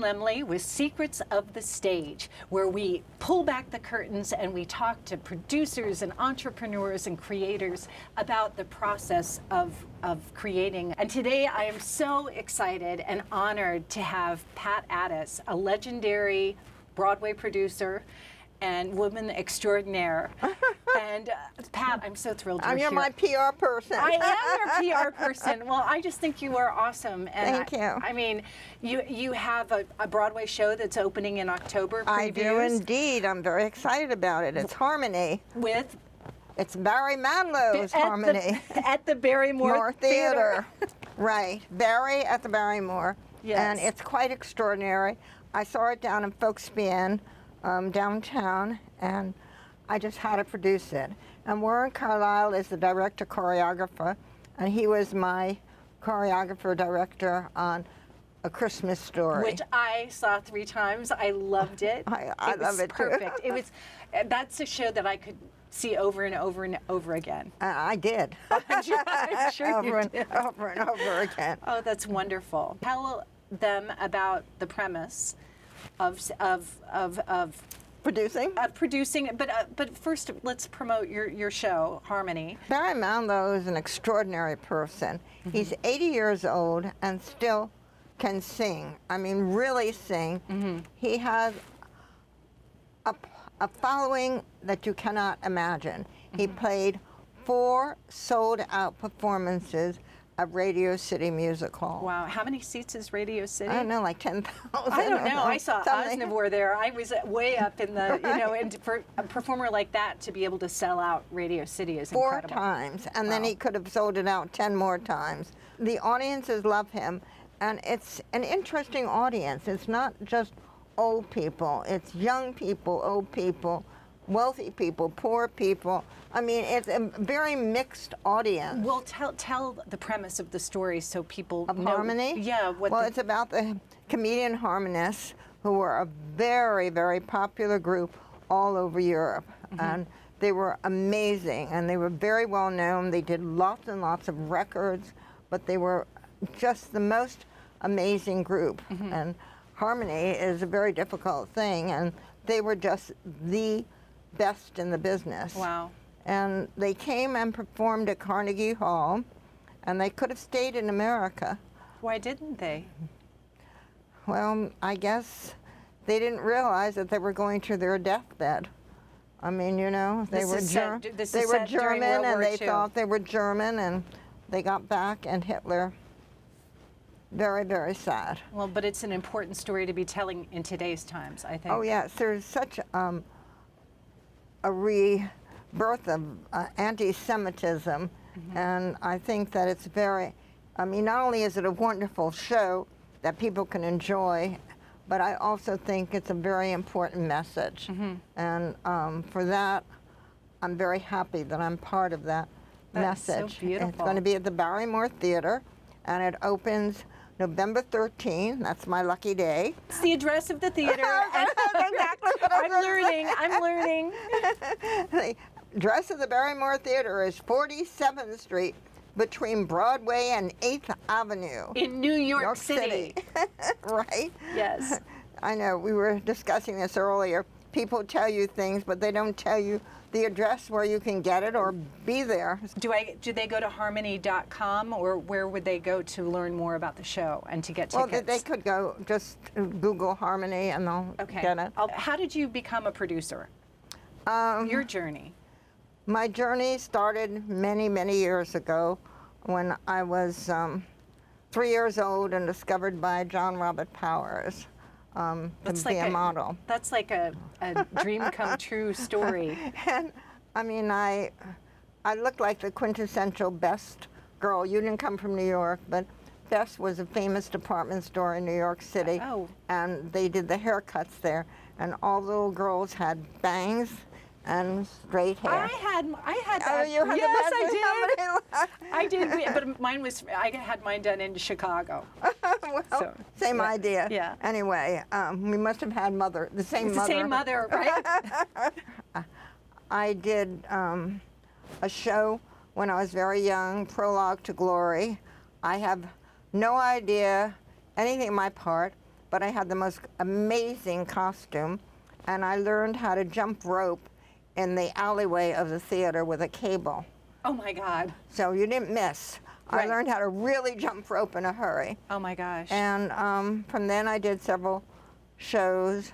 Lemley with Secrets of the Stage, where we pull back the curtains and we talk to producers and entrepreneurs and creators about the process of creating. And today I am so excited and honored to have Pat Addiss, a legendary Broadway producer and woman extraordinaire. And Pat, I'm so thrilled you're here. You're my PR person. I am your PR person. Well, I just think you are awesome. And Thank you. I mean, you have a Broadway show that's opening in October. Previews. I do indeed. I'm very excited about it. It's Harmony. With? It's Barry Manilow's Harmony. At the Barrymore Theater. Right. Barry at the Barrymore. Yes. And it's quite extraordinary. I saw it down in Folksbian, downtown, and I just had to produce it. And Warren Carlisle is the director choreographer, and he was my choreographer director on A Christmas Story, which I saw 3 times. I loved it. I love it perfect. too. It was. That's a show that I could see over and over and over again. I did. I'm sure over you did. and over and over again. Oh, that's wonderful. Tell them about the premise of producing. But first, let's promote your show, Harmony. Barry Manilow is an extraordinary person. Mm-hmm. He's 80 years old and still can sing. I mean, really sing. Mm-hmm. He has a following that you cannot imagine. Mm-hmm. He played 4 sold-out performances of Radio City Music Hall. Wow, how many seats is Radio City? I don't know, like 10,000. I don't know. I saw Osnivor there. I was way up in the, and for a performer like that to be able to sell out Radio City is incredible. 4 times, and then he could have sold it out 10 more times. The audiences love him, and it's an interesting audience. It's not just old people. It's young people, old people, wealthy people, poor people. I mean, it's a very mixed audience. Well, tell the premise of the story so people know. Harmony? Yeah. Well, it's about the comedian harmonists who were a very, very popular group all over Europe. Mm-hmm. And they were amazing, and they were very well known. They did lots and lots of records, but they were just the most amazing group. Mm-hmm. And harmony is a very difficult thing, and they were just the best in the business. Wow. And they came and performed at Carnegie Hall, and they could have stayed in America. Why didn't they? Well, I guess they didn't realize that they were going to their deathbed. I mean, you know, they were German, and they thought they were German, and they got back, and Hitler. Very, very sad. Well, but it's an important story to be telling in today's times, I think. Oh, yes. There's such a rebirth of anti-Semitism, mm-hmm. and I think that it's very, I mean, not only is it a wonderful show that people can enjoy, but I also think it's a very important message. Mm-hmm. And for that, I'm very happy that I'm part of that message. So beautiful. It's going to be at the Barrymore Theater, and it opens November 13th. That's my lucky day. It's the address of the theater. Exactly what I'm learning. The address of the Barrymore Theater is 47th Street between Broadway and 8th Avenue. In New York City. Right? Yes. I know, we were discussing this earlier. People tell you things, but they don't tell you the address where you can get it or be there. Do they go to harmony.com, or where would they go to learn more about the show and to get tickets? Well, they could go, just Google Harmony and they'll get it. How did you become a producer? Your journey. My journey started many, many years ago when I was 3 years old and discovered by John Robert Powers. To be a model. That's like a dream come true story. And I mean, I looked like the quintessential Best girl. You didn't come from New York, but Best was a famous department store in New York City. Oh. And they did the haircuts there, and all the little girls had bangs and straight hair. I had that. Oh, you had yes, the best. I did, but mine was, I had mine done in Chicago. Well, same idea. Yeah. Anyway, we must have had the same mother. The same mother, right? I did a show when I was very young, Prologue to Glory. I have no idea anything in my part, but I had the most amazing costume, and I learned how to jump rope in the alleyway of the theater with a cable. Oh my God. So you didn't miss. Right. I learned how to really jump rope in a hurry. Oh my gosh. And from then I did several shows.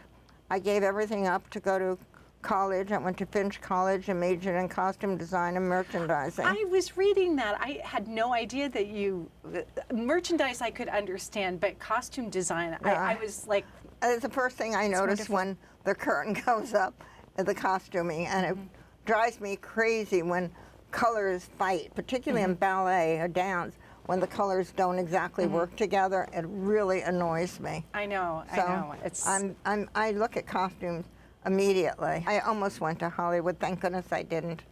I gave everything up to go to college. I went to Finch College and majored in costume design and merchandising. I was reading that. I had no idea that merchandise I could understand, but costume design, I was like. It's the first thing I notice when the curtain goes up at the costuming, and it drives me crazy when colors fight, particularly in ballet or dance, when the colors don't exactly work together. It really annoys me. I know, So I know. It's I look at costumes immediately. I almost went to Hollywood. Thank goodness I didn't.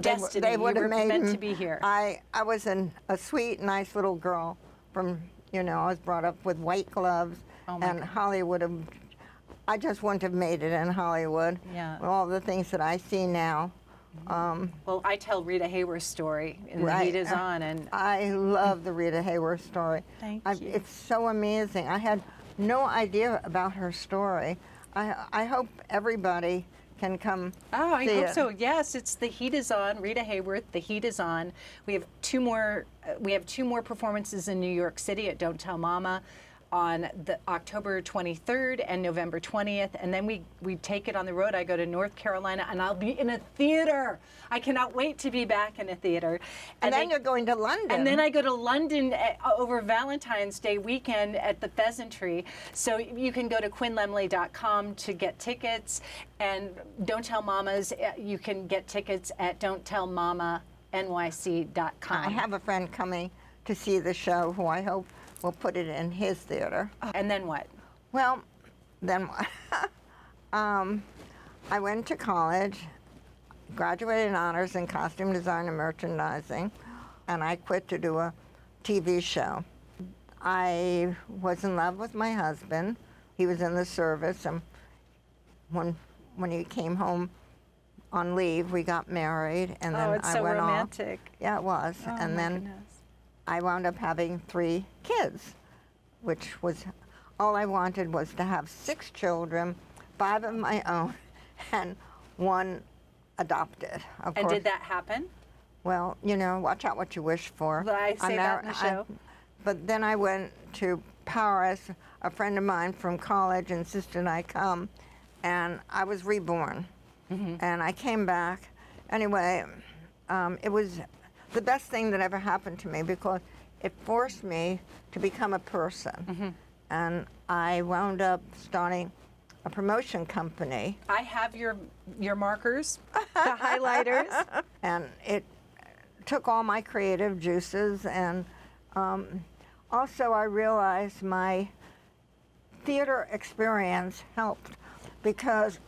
destiny. They would You have were made meant to be here. I was a sweet, nice little girl from, I was brought up with white gloves, Oh my and God. Hollywood. I just wouldn't have made it in Hollywood. Yeah. With all the things that I see now. Well, I tell Rita Hayworth's story in The Right. Heat Is On, and I love the Rita Hayworth story. Thank you. It's so amazing. I had no idea about her story. I hope everybody can come oh, I see hope it. so. Yes, it's The Heat Is On. Rita Hayworth, The Heat Is On. We have two more. We have two more performances in New York City at Don't Tell Mama on the October 23rd and November 20th, and then we take it on the road. I go to North Carolina, and I'll be in a theater. I cannot wait to be back in a theater. And then you're going to London. And then I go to London over Valentine's Day weekend at the Pheasantry. So you can go to quinnlemley.com to get tickets, and Don't Tell Mamas, you can get tickets at don'ttellmamanyc.com. I have a friend coming to see the show who I hope will put it in his theater. And then what? Well, then I went to college, graduated in honors in costume design and merchandising, and I quit to do a TV show. I was in love with my husband. He was in the service, and when he came home on leave, we got married, and then it's I so went romantic. off. Yeah, it was. Oh, and my then goodness. I wound up having 3 kids, which was all I wanted was to have 6 children, 5 of my own, and 1 adopted. Of And course. did that happen? Well, watch out what you wish for. Well, I say that in the show. But then I went to Paris. A friend of mine from college insisted I come, and I was reborn. And I came back. Anyway, it was the best thing that ever happened to me because it forced me to become a person. And I wound up starting a promotion company. I have your markers, the highlighters. And it took all my creative juices, and also I realized my theater experience helped because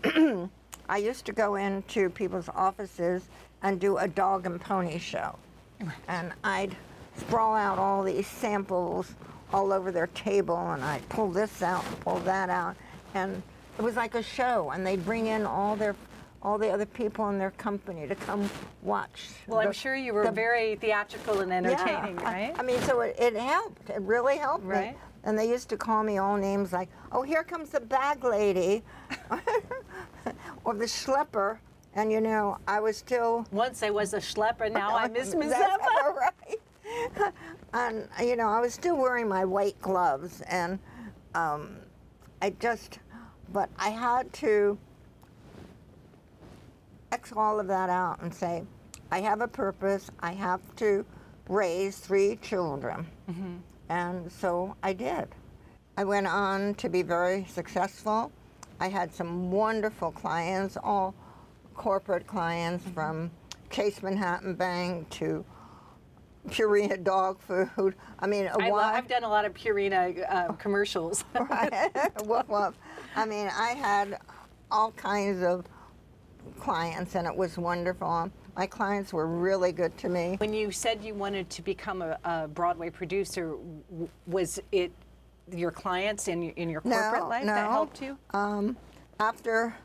I used to go into people's offices and do a dog and pony show. And I'd sprawl out all these samples all over their table, and I'd pull this out and pull that out, and it was like a show, and they'd bring in all the other people in their company to come watch. Well, I'm sure you were very theatrical and entertaining, right? I mean, so it helped. It really helped me. Right. And they used to call me all names like, oh, here comes the bag lady, or the schlepper. And I was still. Once I was a schlepper, now I'm Miss That's Mazeppa. right. And I was still wearing my white gloves, and but I had to X all of that out and say, I have a purpose. I have to raise 3 children. And so I did. I went on to be very successful. I had some wonderful clients, all corporate clients, from Chase Manhattan Bank to Purina dog food. I mean, I've done a lot of Purina commercials. Right. Woof, woof. I mean, I had all kinds of clients, and it was wonderful. My clients were really good to me. When you said you wanted to become a Broadway producer, was it your clients in your corporate life that helped you? After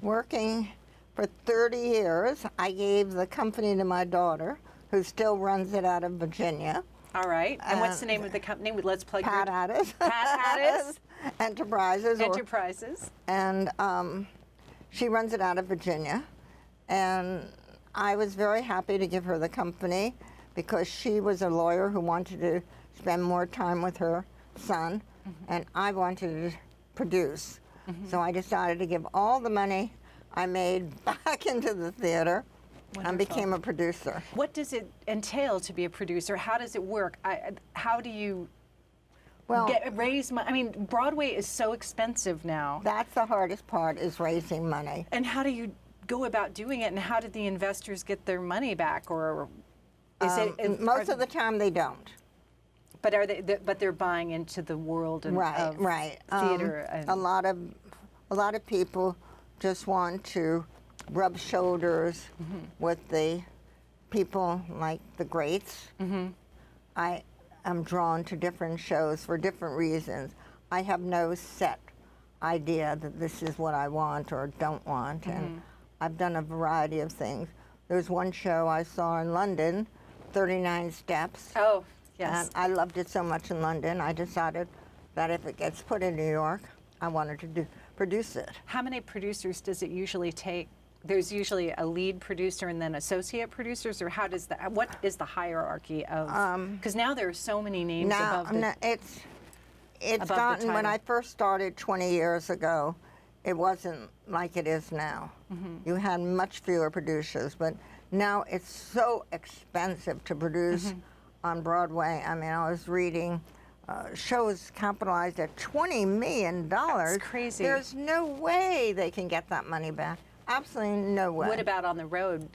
working for 30 years, I gave the company to my daughter, who still runs it out of Virginia. All right. And what's the name of the company? Let's plug Pat Addiss. Pat Addiss. Enterprises. Enterprises. And she runs it out of Virginia. And I was very happy to give her the company because she was a lawyer who wanted to spend more time with her son, and I wanted to produce. So I decided to give all the money I made back into the theater. Wonderful. And became a producer. What does it entail to be a producer? How does it work? How do you raise money? I mean, Broadway is so expensive now. That's the hardest part, is raising money. And how do you go about doing it, and how do the investors get their money back? Or is most of the time they don't. But are they? But they're buying into the world of theater. And a lot of people just want to rub shoulders with the people like the greats. I am drawn to different shows for different reasons. I have no set idea that this is what I want or don't want, and I've done a variety of things. There's one show I saw in London, 39 Steps. Oh, yes. And I loved it so much in London, I decided that if it gets put in New York, I wanted to produce it. How many producers does it usually take? There's usually a lead producer and then associate producers, or how does that? What is the hierarchy of? Because now there are so many names above the. It's gotten. When I first started 20 years ago, it wasn't like it is now. You had much fewer producers, but now it's so expensive to produce on Broadway. I mean, I was reading shows capitalized at $20 million. That's crazy. There's no way they can get that money back. Absolutely no way. What about on the road?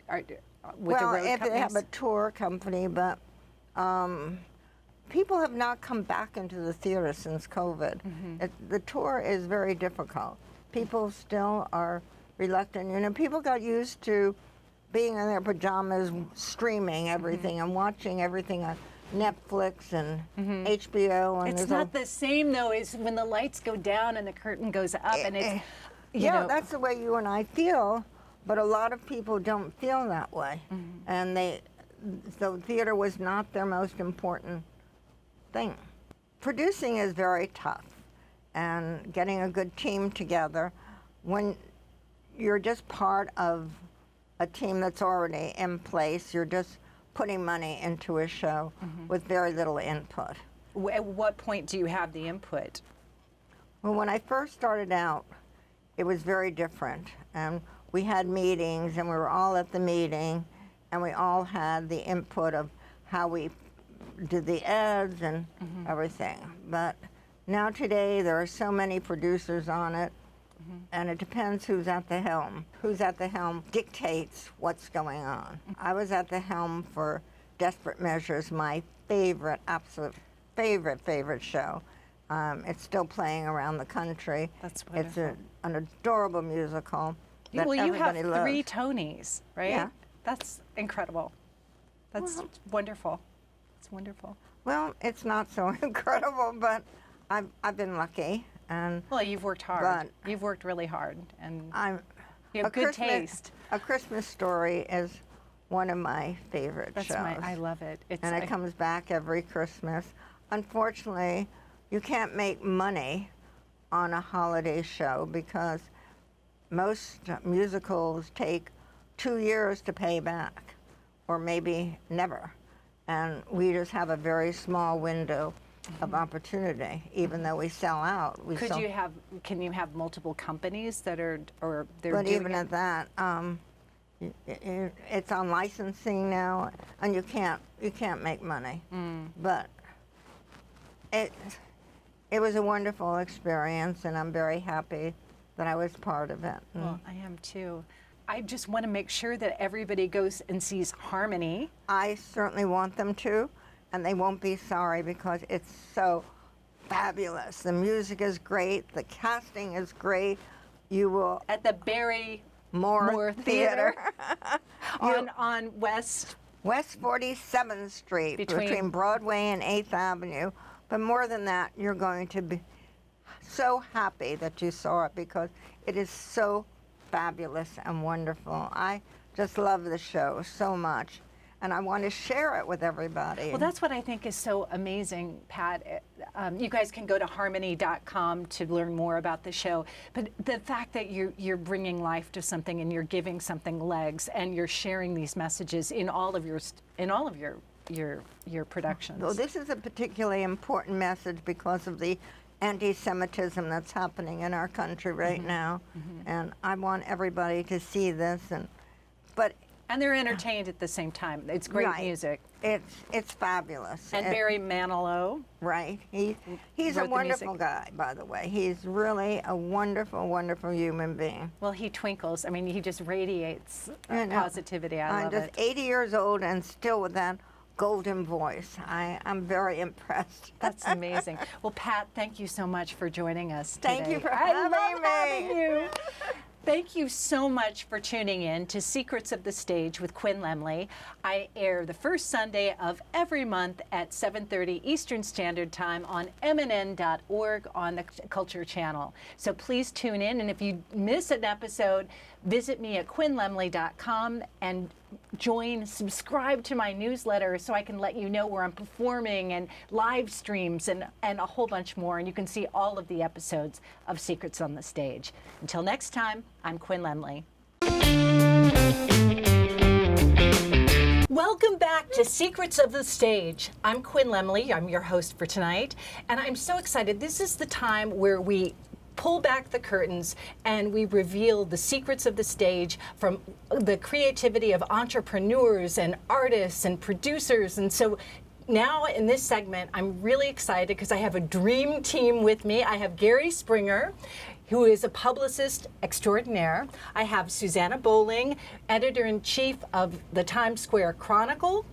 With the road if companies? they have a tour company, but people have not come back into the theater since COVID. The tour is very difficult. People still are reluctant. You know, people got used to being in their pajamas, streaming everything and watching everything on Netflix and HBO. And it's not the same though as when the lights go down and the curtain goes up, and it's. You know, that's the way you and I feel, but a lot of people don't feel that way. And so theater was not their most important thing. Producing is very tough, and getting a good team together. When you're just part of a team that's already in place, you're just putting money into a show with very little input. At what point do you have the input? Well, when I first started out, it was very different, and we had meetings, and we were all at the meeting, and we all had the input of how we did the ads and everything. But now today, there are so many producers on it, and it depends who's at the helm. Who's at the helm dictates what's going on. I was at the helm for Desperate Measures, my favorite, absolute favorite show. It's still playing around the country. That's wonderful. It's an adorable musical that well, you have everybody loves. 3 Tonys, right? Yeah. That's incredible. That's wonderful. It's wonderful. Well, it's not so incredible, but I've been lucky. And well, you've worked hard. You've worked really hard, and you have good taste. A Christmas Story is one of my favorite shows. I love it. And it comes back every Christmas. Unfortunately, you can't make money on a holiday show because most musicals take 2 years to pay back, or maybe never. And we just have a very small window of opportunity, even though we sell out. Can you have multiple companies that are, or they're doing it? But even at that, it's on licensing now, and you can't make money. But it was a wonderful experience, and I'm very happy that I was part of it. Well, I am too. I just want to make sure that everybody goes and sees Harmony. I certainly want them to, and they won't be sorry because it's so fabulous. The music is great, the casting is great. You will at the Barrymore Theater on West 47th Street between Broadway and 8th Avenue. But more than that, you're going to be so happy that you saw it because it is so fabulous and wonderful. I just love the show so much. and I want to share it with everybody. Well, that's what I think is so amazing, Pat. You guys can go to harmony.com to learn more about the show. But the fact that you're bringing life to something and you're giving something legs and you're sharing these messages in all of your productions. So this is a particularly important message because of the anti-Semitism that's happening in our country right now, and I want everybody to see this. And they're entertained at the same time. It's great Right. music. It's fabulous. And Barry Manilow. Right. He's a wrote the wonderful music. guy, by the way. He's really a wonderful, wonderful human being. Well, he twinkles. I mean, he just radiates I know. positivity. I I'm love just it. 80 years old and still with that golden voice. I'm very impressed. That's amazing. Well, Pat, thank you so much for joining us today. Thank you for I having love me. having you. Thank you so much for tuning in to Secrets of the Stage with Quinn Lemley. I air the first Sunday of every month at 7:30 Eastern Standard Time on mnn.org on the Culture Channel. So please tune in, and if you miss an episode, visit me at quinnlemley.com and subscribe to my newsletter so I can let you know where I'm performing and live streams and a whole bunch more. And you can see all of the episodes of Secrets on the Stage. Until next time, I'm Quinn Lemley. Welcome back to Secrets of the Stage. I'm Quinn Lemley. I'm your host for tonight. And I'm so excited. This is the time where we pull back the curtains and we reveal the secrets of the stage from the creativity of entrepreneurs and artists and producers. And so now in this segment, I'm really excited because I have a dream team with me. I have Gary Springer, who is a publicist extraordinaire. I have Suzanna Bowling, editor-in-chief of the Times Square Chronicle,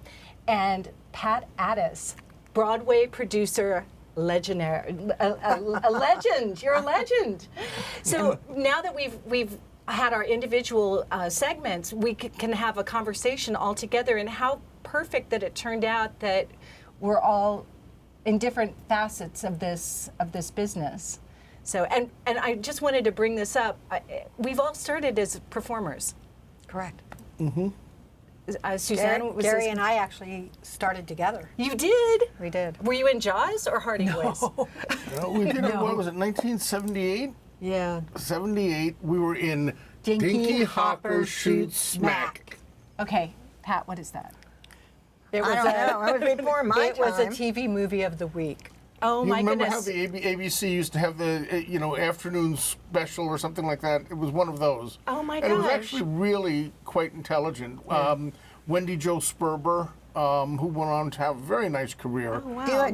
and Pat Addiss, Broadway producer legendary, a legend. You're a legend. So now that we've had our individual segments, we can have a conversation all together. And how perfect that it turned out that we're all in different facets of this business. So and I just wanted to bring this up. We've all started as performers. Correct. Suzanne, was Gary this- and I actually started together. You did? We did. Were you in Jaws or Hardy Boys? No, we did it, what was it, 1978? Yeah. 78, we were in Dinky Hopper Shoots Smack. Okay, Pat, what is that? It I don't know. It was before my It was a time. TV movie of the week. Oh You my remember goodness. how the ABC used to have the afternoon special or something like that? It was one of those. Oh, my And it was gosh. actually really quite intelligent. Wendy Jo Sperber, who went on to have a very nice career.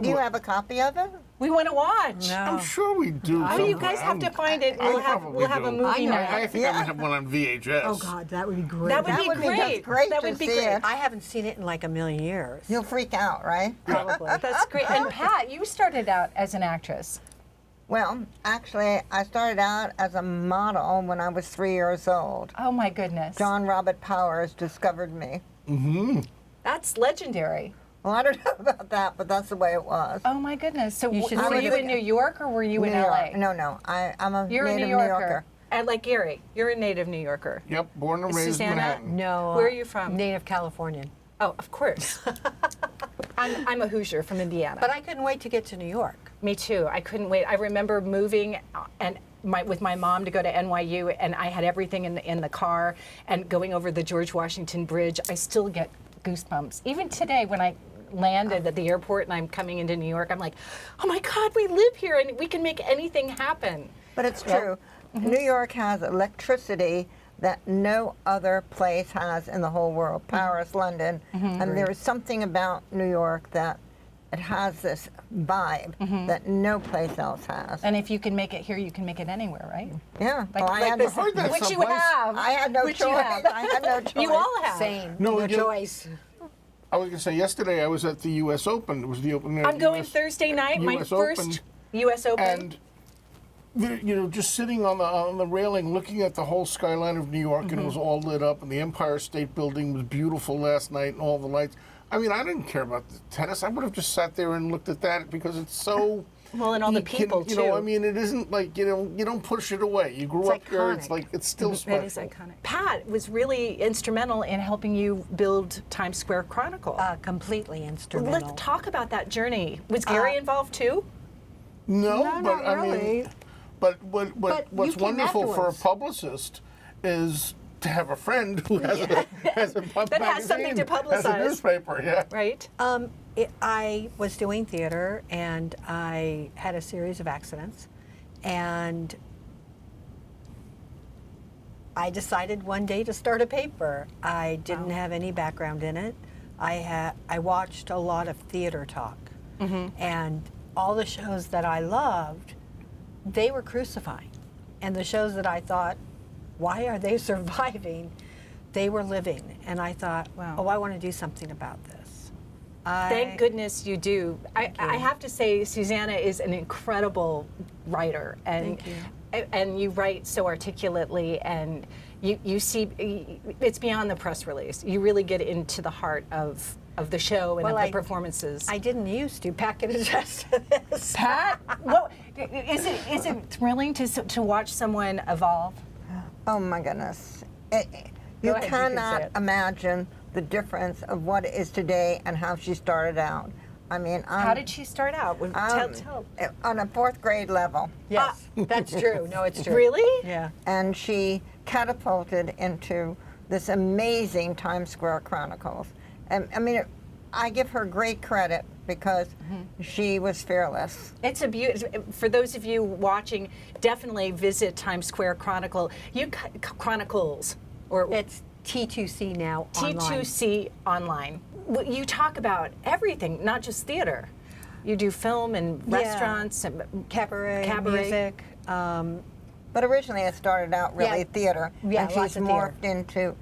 Do you have a copy of it? We want to watch. I'm sure we do. Oh, you guys have to find it. We'll have a movie night. I think I have one on VHS. Oh God, that would be great. That would That be would be great. just great That to would be see great. it. I haven't seen it in like a million years. You'll freak out, right? Probably. That's great. And Pat, you started out as an actress. Well, actually, I started out as a model when I was 3 years old. Oh my goodness. John Robert Powers discovered me. That's legendary. Well, I don't know about that, but that's the way it was. Oh my goodness. So You should were see you it. in New York or were you in New LA? York. No. I'm a You're a native New Yorker. And like Gary, you're a native New Yorker. Yep, born and raised in Susanna? Manhattan. No. Where are you from? Native Californian. Oh, of course. I'm a Hoosier from Indiana. But I couldn't wait to get to New York. Me too. I couldn't wait. I remember moving and with my mom to go to NYU, and I had everything in the car, and going over the George Washington Bridge. I still get goosebumps. Even today, when I landed at the airport and I'm coming into New York, I'm like, oh my God, we live here and we can make anything happen. But it's true. New York has electricity that no other place has in the whole world. Paris, London. And there is something about New York that it has this vibe that no place else has. And if you can make it here, you can make it anywhere, right? Yeah. Like, well, I like had this, no- heard that which you someplace. have. I had no Which you choice. have. I had no choice. You all have. Same. No, No you- choice. I was going to say, yesterday I was at the U.S. Open. It was the opening I'm of going US Thursday night, my US first Open. U.S. Open. And just sitting on the railing, looking at the whole skyline of New York, and it was all lit up, and the Empire State Building was beautiful last night, and all the lights. I mean, I didn't care about the tennis. I would have just sat there and looked at that because it's so. Well, and all the people, you know, too. I mean, it isn't like, you know, you don't push it away. You grew up there. It's iconic. like, it's still special. It is iconic. Pat was really instrumental in helping you build Times Square Chronicle. Completely instrumental. Let's talk about that journey. Was Gary involved too? No, No, but not I really. mean, but But what's you came wonderful for a afterwards. publicist is to have a friend who has a That has something to has a publicize. newspaper, yeah. Right? I was doing theater, and I had a series of accidents, and I decided one day to start a paper. I didn't have any background in it. I watched a lot of theater talk, and all the shows that I loved, they were crucifying, and the shows that I thought, why are they surviving? They were living, and I thought, Wow. oh, I want to do something about this. Thank goodness you do. I have to say, Suzanna is an incredible writer, and and you write so articulately, and you see it's beyond the press release. You really get into the heart of the show and Well, of the performances. I didn't used to. Pat can attest to this. Pat, well, is it thrilling to watch someone evolve? Oh my goodness. Go You ahead, you can say cannot it. imagine the difference of what it is today and how she started out. I mean, How did she start out? Tell. on a 4th grade level. Yes, that's true. No, it's true. Really? Yeah. And she catapulted into this amazing Times Square Chronicles. And I mean, I give her great credit because she was fearless. It's a beauty. For those of you watching, definitely visit Times Square Chronicle. Chronicles, or It's T2C now online. T2C online. You talk about everything, not just theater. You do film and Yeah. restaurants and Cabaret, music. But originally it started out really Yeah. theater, Yeah, and she's lots of theater. morphed into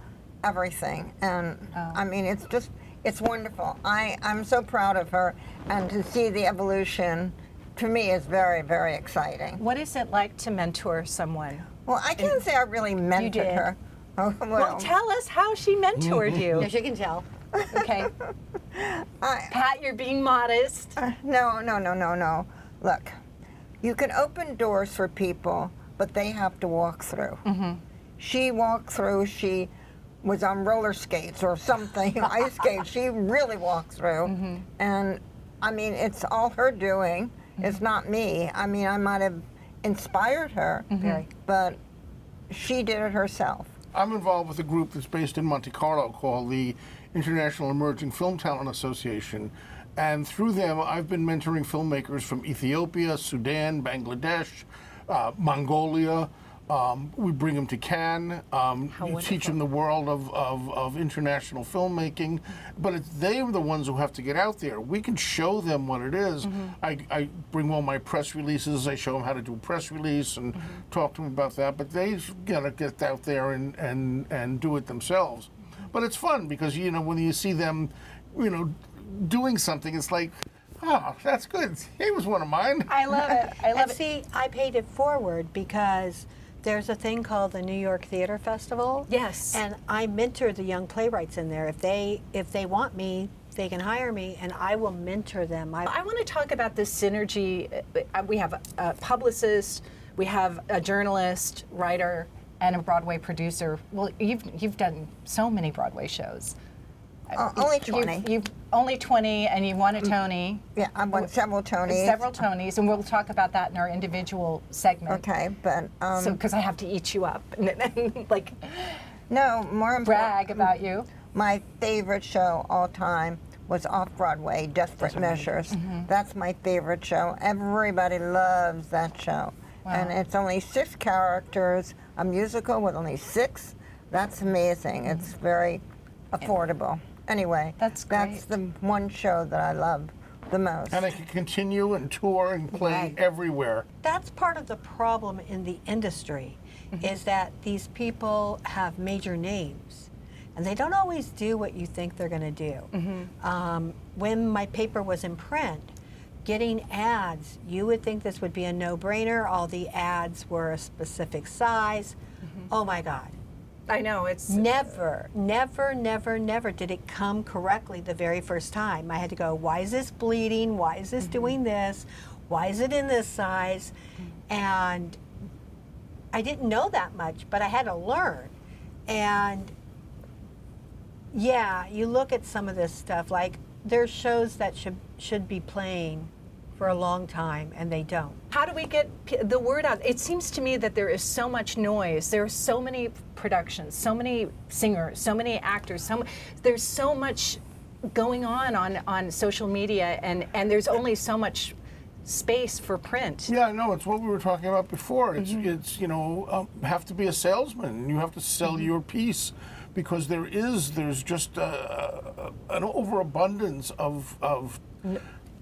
everything. And I mean, it's wonderful. I'm so proud of her, and to see the evolution, to me, is very, very exciting. What is it like to mentor someone? Well, I can't say I really mentored did. her. Oh, Well, tell us how she mentored you. Yes, you can tell. Okay. Pat, you're being modest. No. Look, you can open doors for people, but they have to walk through. She walked through. She was on roller skates or something, ice skates. She really walked through. And I mean, it's all her doing. It's not me. I mean, I might have inspired her, but she did it herself. I'm involved with a group that's based in Monte Carlo called the International Emerging Film Talent Association. And through them, I've been mentoring filmmakers from Ethiopia, Sudan, Bangladesh, Mongolia. We bring them to Cannes. You teach them the world of international filmmaking. But they're the ones who have to get out there. We can show them what it is. I bring all my press releases. I show them how to do a press release and talk to them about that. But they've got to get out there and do it themselves. But it's fun because, you know, when you see them, you know, doing something, it's like, oh, that's good. He was one of mine. I love it. I love And it. see, I paid it forward because there's a thing called the New York Theater Festival. Yes. And I mentor the young playwrights in there. If they want me, they can hire me, and I will mentor them. I want to talk about this synergy. We have a publicist, we have a journalist, writer, and a Broadway producer. Well, you've done so many Broadway shows. Only 20. You've only 20, and you won a Tony. Yeah, I won several Tonys. Several Tonys, and we'll talk about that in our individual segment. Okay, but So, because I have to eat you up and like no, more important. brag about you. My favorite show all time was off-Broadway, Desperate Measures. That's my favorite show. Everybody loves that show. And it's only 6 characters, a musical with only 6. That's amazing. It's very affordable. Anyway, That's that's the one show that I love the most. And I can continue and tour and play Right. everywhere. That's part of the problem in the industry, is that these people have major names, and they don't always do what you think they're going to do. When my paper was in print, getting ads, you would think this would be a no-brainer. All the ads were a specific size. Oh my God. I know, it's... Never did it come correctly the very first time. I had to go, why is this bleeding? Why is this doing this? Why is it in this size? And I didn't know that much, but I had to learn. And yeah, you look at some of this stuff, like there's shows that should be playing for a long time, and they don't. How do we get the word out? It seems to me that there is so much noise. There are so many productions, so many singers, so many actors. There's so much going on social media, and there's only so much space for print. Yeah, no, it's what we were talking about before. It's you know, have to be a salesman. You have to sell your piece, because there's just an overabundance of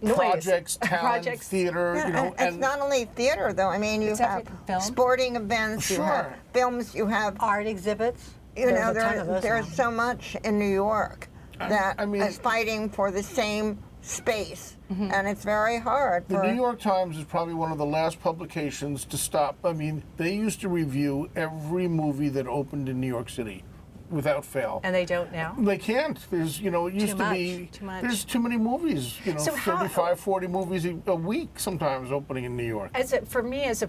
Noise. projects, talent, theater. Yeah, you know, and it's not only theater, though. I mean, you It's have everything. Film? sporting events, you have Sure. films, you have, Art exhibits. you know, There's a ton of those there's now. so much in New York that I mean- is fighting for the same space, and it's very hard. The New York Times is probably one of the last publications to stop. I mean, they used to review every movie that opened in New York City, without fail. And they don't now? They can't. There's, you know, it used to be. Too much. There's too many movies. You know, So how- 35, 40 movies a week sometimes opening in New York. For me, as a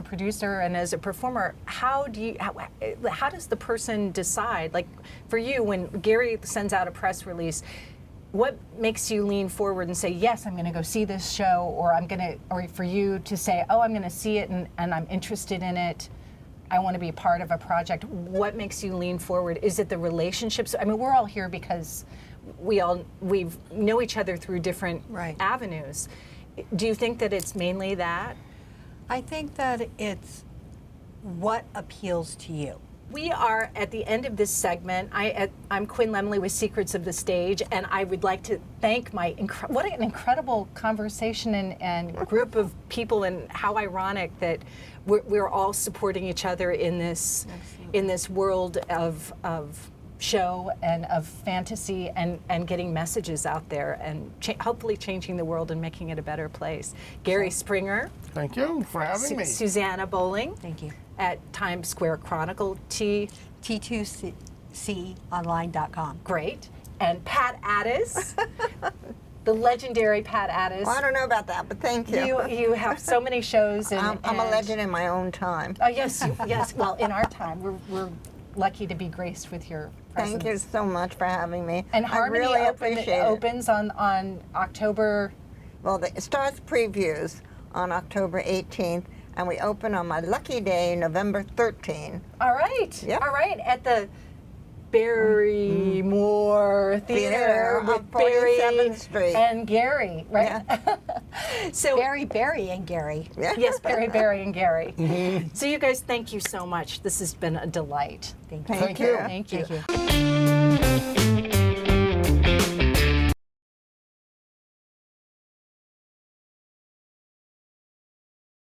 producer and as a performer, how does the person decide? Like for you, when Gary sends out a press release, what makes you lean forward and say, yes, I'm going to go see this show, or for you to say, oh, I'm going to see it and I'm interested in it, I want to be part of a project? What makes you lean forward? Is it the relationships? I mean, we're all here because we know each other through different avenues. Do you think that it's mainly that? I think that it's what appeals to you. We are at the end of this segment. I'm Quinn Lemley with Secrets of the Stage, and I would like to thank what an incredible conversation and group of people, and how ironic that we're all supporting each other in this world of show and of fantasy, and getting messages out there, and hopefully changing the world and making it a better place. Gary Springer. Thank you for having me. Susanna Bowling. Thank you. At Times Square Chronicle, T2COnline.com. Great. And Pat Addiss, the legendary Pat Addiss. Well, I don't know about that, but thank you. You have so many shows. I'm a legend in my own time. Oh, yes, yes. Well, in our time, we're lucky to be graced with your presence. Thank you so much for having me. And I Harmony really appreciate it. opens on October. Well, it starts previews on October 18th, and we open on my lucky day, November 13th. All right. Yep. All right. At the Barrymore Theater on with Barry 47th Street. and Gary, right? Yeah. So Barry and Gary. Yeah. yes, Barry and Gary. So you guys, thank you so much. This has been a delight. Thank you. Thank you. Thank you. Thank you.